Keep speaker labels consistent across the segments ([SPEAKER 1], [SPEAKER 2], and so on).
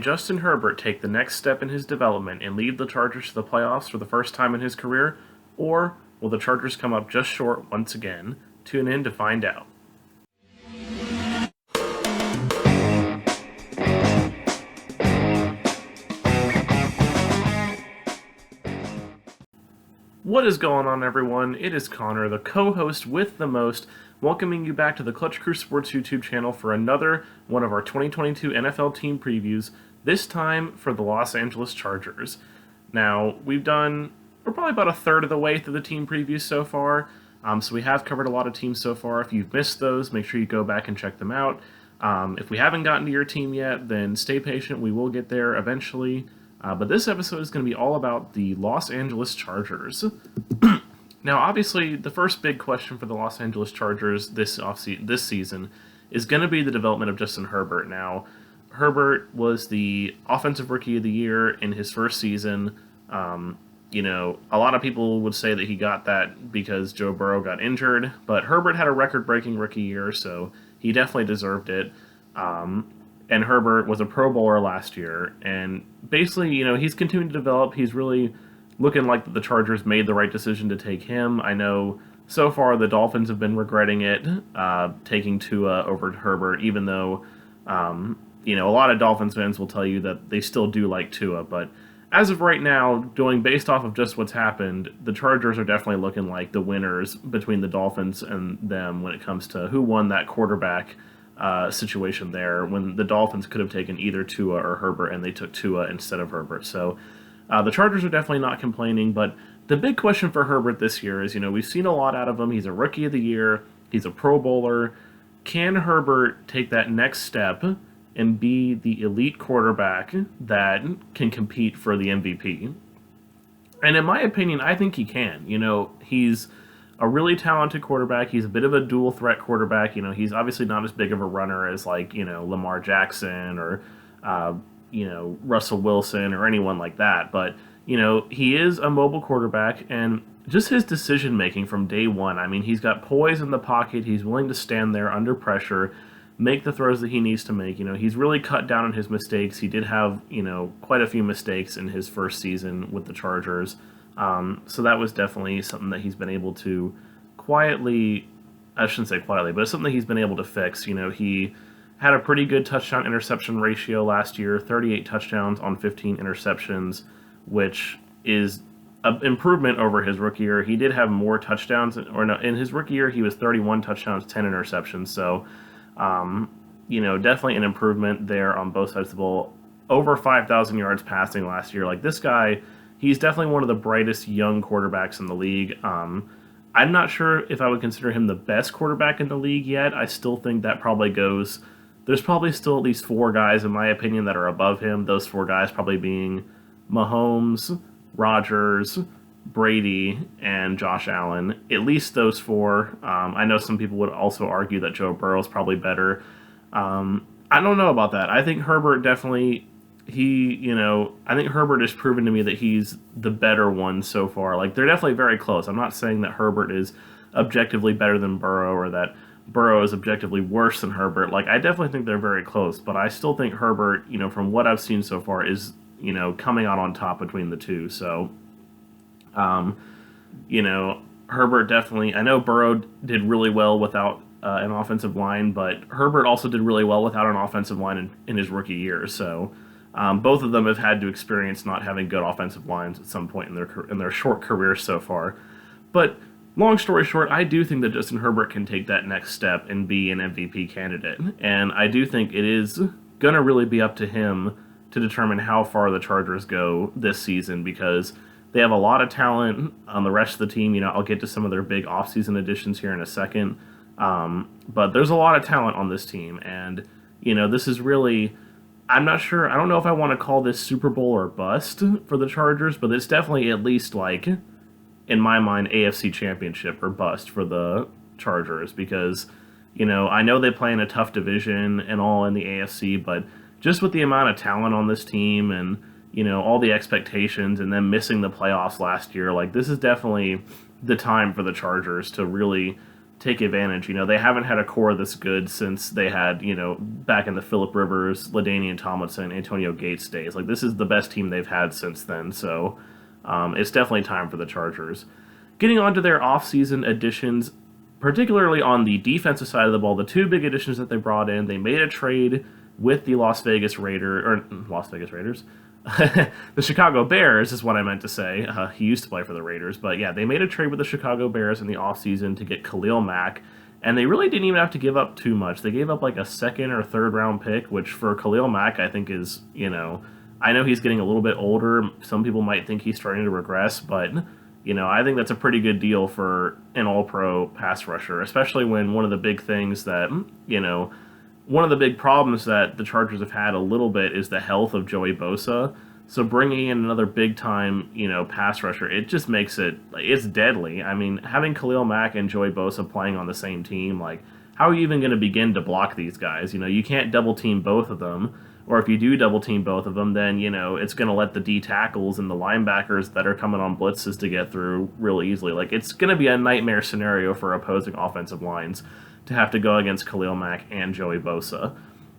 [SPEAKER 1] Justin Herbert take the next step in his development and lead the Chargers to the playoffs for the first time in his career, or will the Chargers come up just short once again? Tune in to find out. What is going on, everyone? It is Connor, the co-host with the most, welcoming you back to the Clutch Crew Sports YouTube channel for another one of our 2022 NFL team previews, this time for the Los Angeles Chargers. Now, we're probably about a third of the way through the team previews so far, so we have covered a lot of teams so far. If you've missed those, make sure you go back and check them out. If we haven't gotten to your team yet, then stay patient. We will get there eventually. But this episode is going to be all about the Los Angeles Chargers. Now, obviously, the first big question for the Los Angeles Chargers this season is going to be the development of Justin Herbert. Now, Herbert was the Offensive Rookie of the Year in his first season. A lot of people would say that he got that because Joe Burrow got injured, but Herbert had a record-breaking rookie year, so he definitely deserved it. And Herbert was a Pro Bowler last year, and basically, he's continuing to develop. He's really looking like the Chargers made the right decision to take him. I know so far the Dolphins have been regretting it, taking Tua over Herbert, even though, a lot of Dolphins fans will tell you that they still do like Tua, but as of right now, going based off of just what's happened, the Chargers are definitely looking like the winners between the Dolphins and them when it comes to who won that quarterback situation there, when the Dolphins could have taken either Tua or Herbert, and they took Tua instead of Herbert. So the Chargers are definitely not complaining, but the big question for Herbert this year is, we've seen a lot out of him. He's a Rookie of the Year. He's a Pro Bowler. Can Herbert take that next step and be the elite quarterback that can compete for the MVP? And in my opinion, I think he can. He's a really talented quarterback. He's a bit of a dual threat quarterback. He's obviously not as big of a runner as Lamar Jackson or Russell Wilson or anyone like that. But he is a mobile quarterback, and just his decision making from day one. I mean, he's got poise in the pocket. He's willing to stand there under pressure, make the throws that he needs to make. He's really cut down on his mistakes. He did have quite a few mistakes in his first season with the Chargers. So that was definitely something that he's been able to I shouldn't say quietly, but it's something that he's been able to fix. He had a pretty good touchdown-interception ratio last year, 38 touchdowns on 15 interceptions, which is an improvement over his rookie year. He did have more touchdowns, in his rookie year he was 31 touchdowns, 10 interceptions, so, definitely an improvement there on both sides of the ball. Over 5,000 yards passing last year. This guy, he's definitely one of the brightest young quarterbacks in the league. I'm not sure if I would consider him the best quarterback in the league yet. I still think that probably goes... There's probably still at least four guys, in my opinion, that are above him. Those four guys probably being Mahomes, Rodgers, Brady, and Josh Allen. At least those four. I know some people would also argue that Joe Burrow is probably better. I don't know about that. I think Herbert definitely... I think Herbert has proven to me that he's the better one so far. They're definitely very close. I'm not saying that Herbert is objectively better than Burrow or that Burrow is objectively worse than Herbert. I definitely think they're very close, but I still think Herbert, from what I've seen so far, is, coming out on top between the two. So, Herbert definitely, I know Burrow did really well without an offensive line, but Herbert also did really well without an offensive line in his rookie year. So, both of them have had to experience not having good offensive lines at some point in their short careers so far. But long story short, I do think that Justin Herbert can take that next step and be an MVP candidate. And I do think it is going to really be up to him to determine how far the Chargers go this season, because they have a lot of talent on the rest of the team. I'll get to some of their big offseason additions here in a second. But there's a lot of talent on this team. And, this is really... I'm not sure. I don't know if I want to call this Super Bowl or bust for the Chargers, but it's definitely at least in my mind, AFC Championship or bust for the Chargers, because, I know they play in a tough division and all in the AFC, but just with the amount of talent on this team and, all the expectations and them missing the playoffs last year, this is definitely the time for the Chargers to really take advantage. They haven't had a core this good since they had, back in the Phillip Rivers, LaDainian Tomlinson, Antonio Gates days. Like, this is the best team they've had since then, so it's definitely time for the Chargers. Getting on to their offseason additions, particularly on the defensive side of the ball, the two big additions that they brought in, they made a trade with the Las Vegas Raiders, the Chicago Bears is what I meant to say. He used to play for the Raiders, but yeah, they made a trade with the Chicago Bears in the offseason to get Khalil Mack, and they really didn't even have to give up too much. They gave up like a second or third round pick, which for Khalil Mack I think is, I know he's getting a little bit older. Some people might think he's starting to regress, but I think that's a pretty good deal for an all-pro pass rusher, especially when one of the big things that, one of the big problems that the Chargers have had a little bit is the health of Joey Bosa. So bringing in another big-time, pass rusher, it just makes it's deadly. I mean, having Khalil Mack and Joey Bosa playing on the same team, like, how are you even going to begin to block these guys? You can't double-team both of them. Or if you do double-team both of them, then, it's going to let the D tackles and the linebackers that are coming on blitzes to get through real easily. Like, it's going to be a nightmare scenario for opposing offensive lines to have to go against Khalil Mack and Joey Bosa.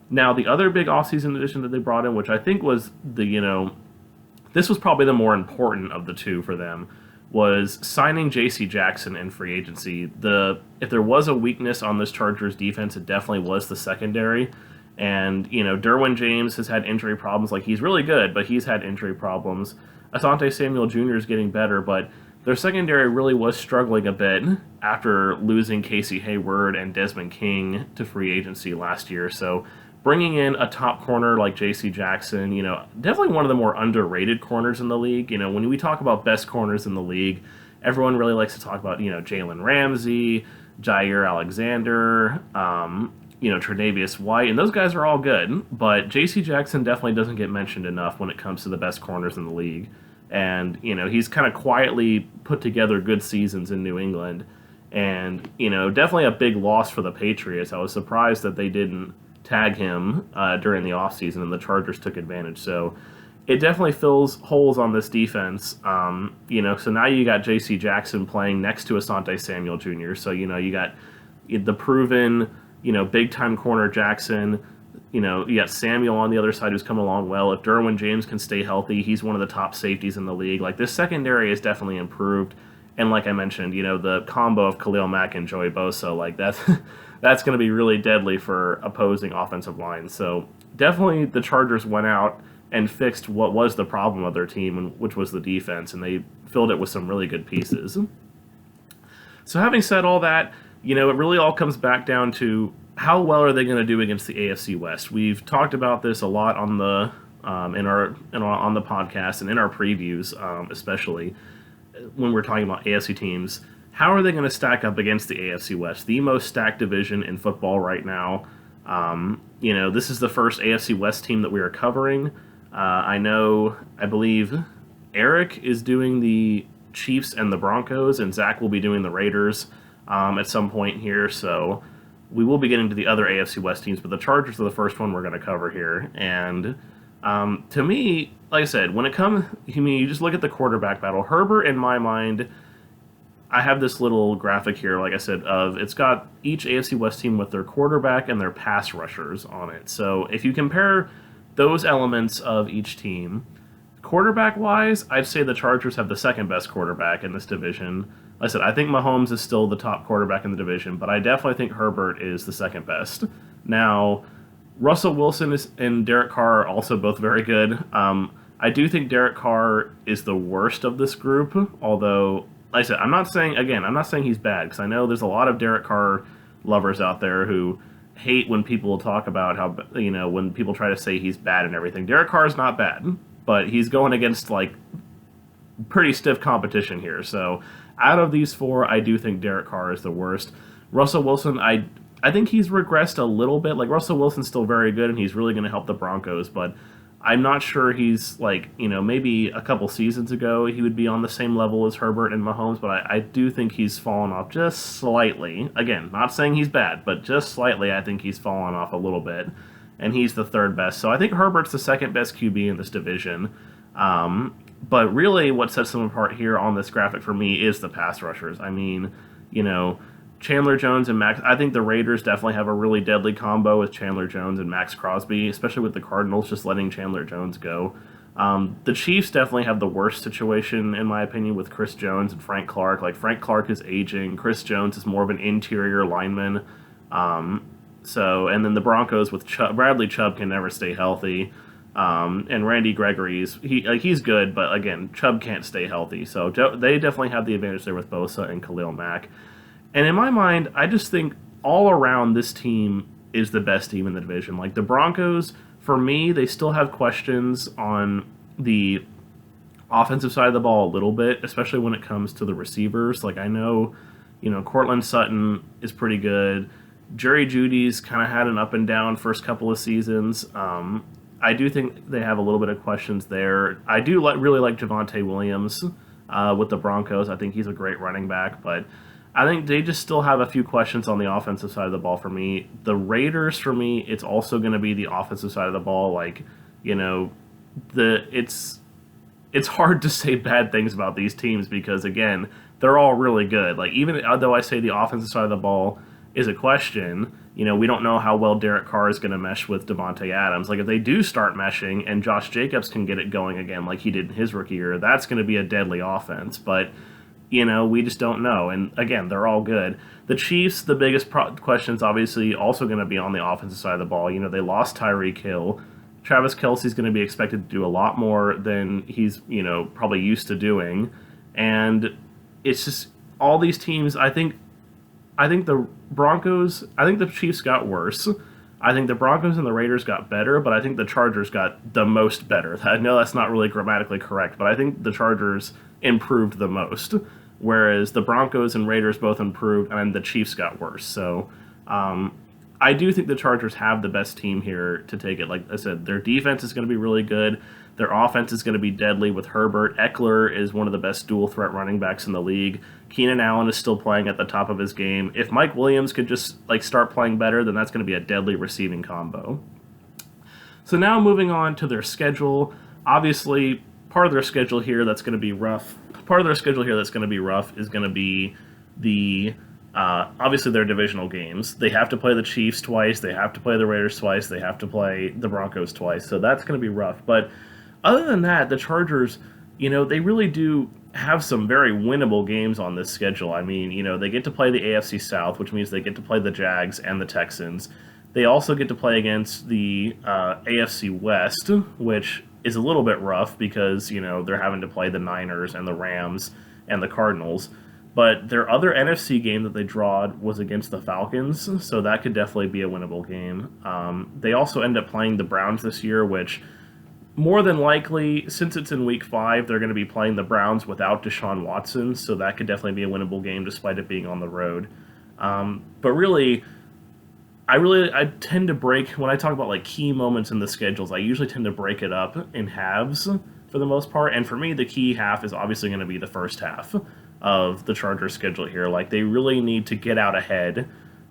[SPEAKER 1] Now, the other big offseason addition that they brought in, which I think was this was probably the more important of the two for them, was signing J.C. Jackson in free agency. If there was a weakness on this Chargers defense, it definitely was the secondary. And, Derwin James has had injury problems. Like, he's really good, but he's had injury problems. Asante Samuel Jr. is getting better, but their secondary really was struggling a bit after losing Casey Hayward and Desmond King to free agency last year. So bringing in a top corner like J.C. Jackson, definitely one of the more underrated corners in the league. When we talk about best corners in the league, everyone really likes to talk about, Jalen Ramsey, Jair Alexander, Tre'Davious White, and those guys are all good, but J.C. Jackson definitely doesn't get mentioned enough when it comes to the best corners in the league. And, he's kind of quietly put together good seasons in New England. And, definitely a big loss for the Patriots. I was surprised that they didn't tag him during the offseason, and the Chargers took advantage. So it definitely fills holes on this defense. So now you got J.C. Jackson playing next to Asante Samuel Jr. So, you got the proven, big-time corner Jackson. You got Samuel on the other side who's coming along well. If Derwin James can stay healthy, he's one of the top safeties in the league. Like, this secondary is definitely improved. And like I mentioned, the combo of Khalil Mack and Joey Bosa, like, that's going to be really deadly for opposing offensive lines. So definitely the Chargers went out and fixed what was the problem of their team, which was the defense, and they filled it with some really good pieces. So having said all that, it really all comes back down to how well are they going to do against the AFC West? We've talked about this a lot on the on the podcast and in our previews, especially when we're talking about AFC teams. How are they going to stack up against the AFC West, the most stacked division in football right now? This is the first AFC West team that we are covering. I believe Eric is doing the Chiefs and the Broncos, and Zach will be doing the Raiders at some point here. So we will be getting to the other AFC West teams, but the Chargers are the first one we're going to cover here. And to me, like I said, you just look at the quarterback battle. Herbert, in my mind, I have this little graphic here, like I said, it's got each AFC West team with their quarterback and their pass rushers on it. So if you compare those elements of each team, quarterback-wise, I'd say the Chargers have the second best quarterback in this division. Like I said, I think Mahomes is still the top quarterback in the division, but I definitely think Herbert is the second best. Now, Russell Wilson and Derek Carr are also both very good. I do think Derek Carr is the worst of this group, although, like I said, I'm not saying he's bad, because I know there's a lot of Derek Carr lovers out there who hate when people talk about how, when people try to say he's bad and everything. Derek Carr is not bad, but he's going against, pretty stiff competition here. So out of these four, I do think Derek Carr is the worst. Russell Wilson, I think he's regressed a little bit. Like, Russell Wilson's still very good, and he's really going to help the Broncos, but I'm not sure he's, maybe a couple seasons ago he would be on the same level as Herbert and Mahomes, but I do think he's fallen off just slightly. Again, not saying he's bad, but just slightly I think he's fallen off a little bit, and he's the third best. So I think Herbert's the second best QB in this division. But really what sets them apart here on this graphic for me is the pass rushers. I mean, Chandler Jones and Max. I think the Raiders definitely have a really deadly combo with Chandler Jones and Max Crosby, especially with the Cardinals just letting Chandler Jones go. The Chiefs definitely have the worst situation, in my opinion, with Chris Jones and Frank Clark. Like, Frank Clark is aging. Chris Jones is more of an interior lineman. And then the Broncos with Bradley Chubb can never stay healthy. And Randy Gregory's he's good, but again, Chubb can't stay healthy. So they definitely have the advantage there with Bosa and Khalil Mack. And in my mind, I just think all around this team is the best team in the division. Like the Broncos, for me, they still have questions on the offensive side of the ball a little bit, especially when it comes to the receivers. Like I know, Cortland Sutton is pretty good. Jerry Jeudy's kind of had an up and down first couple of seasons. I do think they have a little bit of questions there. I do really like Javonte Williams with the Broncos. I think he's a great running back, but I think they just still have a few questions on the offensive side of the ball for me. The Raiders, for me, it's also going to be the offensive side of the ball. Like, it's hard to say bad things about these teams because, again, they're all really good. Like, even though I say the offensive side of the ball is a question, we don't know how well Derek Carr is going to mesh with Devontae Adams. Like, if they do start meshing and Josh Jacobs can get it going again like he did in his rookie year, that's going to be a deadly offense. But we just don't know. And again, they're all good. The Chiefs, the biggest question is obviously also going to be on the offensive side of the ball. They lost Tyreek Hill. Travis Kelce's going to be expected to do a lot more than he's, probably used to doing. And it's just all these teams, I think the Chiefs got worse. I think the Broncos and the Raiders got better, but I think the Chargers got the most better. I know that's not really grammatically correct, but I think the Chargers improved the most, whereas the Broncos and Raiders both improved, and the Chiefs got worse. So I do think the Chargers have the best team here to take it. Like I said, their defense is going to be really good. Their offense is going to be deadly with Herbert. Eckler is one of the best dual-threat running backs in the league. Keenan Allen is still playing at the top of his game. If Mike Williams could just start playing better, then that's going to be a deadly receiving combo. So now moving on to their schedule. Obviously, part of their schedule here that's going to be rough. Is going to be the obviously their divisional games. They have to play the Chiefs twice. They have to play the Raiders twice. They have to play the Broncos twice. So that's going to be rough. But other than that, the Chargers, they really do have some very winnable games on this schedule. I mean, they get to play the AFC South, which means they get to play the Jags and the Texans. They also get to play against the AFC West, which is a little bit rough because, they're having to play the Niners and the Rams and the Cardinals. But their other NFC game that they drawed was against the Falcons, so that could definitely be a winnable game. They also end up playing the Browns this year, which more than likely, since it's in Week 5, they're going to be playing the Browns without Deshaun Watson, so that could definitely be a winnable game despite it being on the road. But really, I tend to break, when I talk about key moments in the schedules, I usually tend to break it up in halves for the most part, and for me, the key half is obviously going to be the first half of the Chargers schedule here. They really need to get out ahead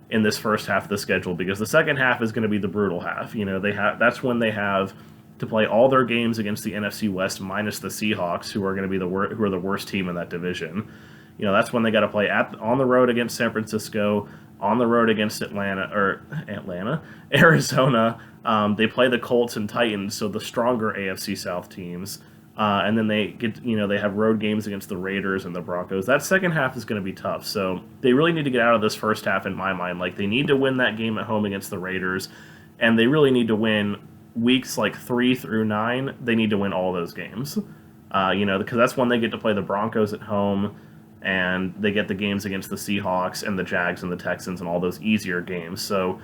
[SPEAKER 1] in this first half of the schedule because the second half is going to be the brutal half. That's when they have to play all their games against the NFC West minus the Seahawks, who are going to be who are the worst team in that division. That's when they got to play on the road against San Francisco, on the road against Arizona. They play the Colts and Titans, so the stronger AFC South teams. And then they have road games against the Raiders and the Broncos. That second half is going to be tough. So they really need to get out of this first half in my mind. They need to win that game at home against the Raiders, and they really need to win weeks 3 through 9. They need to win all those games. Because that's when they get to play the Broncos at home, and they get the games against the Seahawks and the Jags and the Texans and all those easier games. So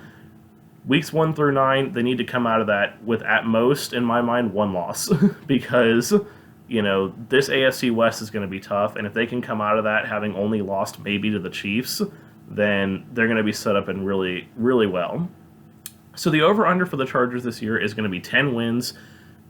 [SPEAKER 1] weeks 1 through 9, they need to come out of that with, at most, in my mind, 1 loss. Because, this AFC West is going to be tough, and if they can come out of that having only lost maybe to the Chiefs, then they're going to be set up in really, really well. So the over-under for the Chargers this year is going to be 10 wins,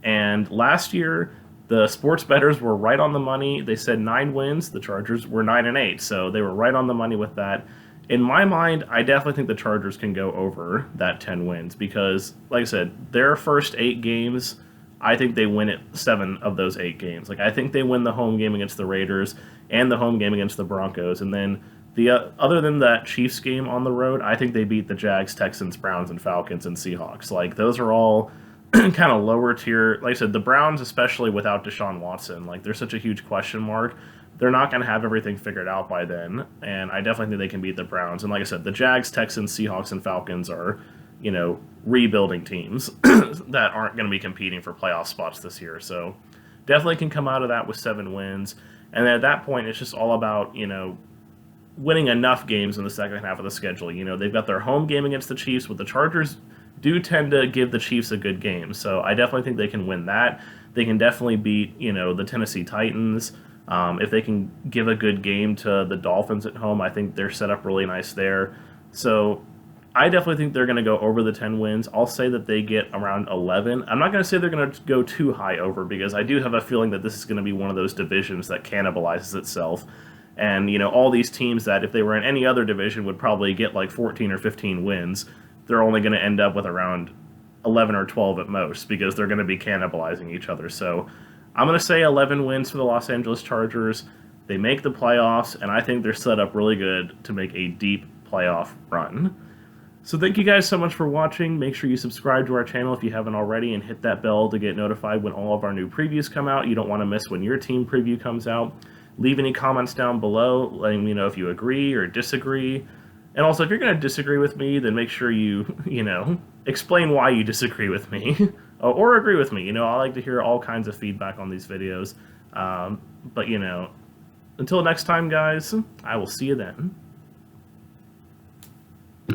[SPEAKER 1] and last year, the sports bettors were right on the money. They said 9 wins. The Chargers were 9-8, so they were right on the money with that. In my mind, I definitely think the Chargers can go over that 10 wins because, like I said, their first 8 games, I think they win 7 of those 8 games. I think they win the home game against the Raiders and the home game against the Broncos, and then Other than that Chiefs game on the road, I think they beat the Jags, Texans, Browns, and Falcons and Seahawks. Like, those are all kind of lower tier. Like I said, the Browns, especially without Deshaun Watson, like, they're such a huge question mark. They're not going to have everything figured out by then, and I definitely think they can beat the Browns. And like I said, the Jags, Texans, Seahawks, and Falcons are, rebuilding teams that aren't going to be competing for playoff spots this year. So definitely can come out of that with 7 wins. And then at that point, it's just all about, winning enough games in the second half of the schedule. They've got their home game against the Chiefs, but the Chargers do tend to give the Chiefs a good game. So I definitely think they can win that. They can definitely beat, the Tennessee Titans. If they can give a good game to the Dolphins at home, I think they're set up really nice there. So I definitely think they're going to go over the 10 wins. I'll say that they get around 11. I'm not going to say they're going to go too high over, because I do have a feeling that this is going to be one of those divisions that cannibalizes itself. And, all these teams that, if they were in any other division, would probably get like 14 or 15 wins, they're only going to end up with around 11 or 12 at most, because they're going to be cannibalizing each other. So I'm going to say 11 wins for the Los Angeles Chargers. They make the playoffs, and I think they're set up really good to make a deep playoff run. So thank you guys so much for watching. Make sure you subscribe to our channel if you haven't already, and hit that bell to get notified when all of our new previews come out. You don't want to miss when your team preview comes out. Leave any comments down below, letting me know if you agree or disagree. And also, if you're going to disagree with me, then make sure you, explain why you disagree with me. Or agree with me. I like to hear all kinds of feedback on these videos. But, until next time, guys, I will see you then.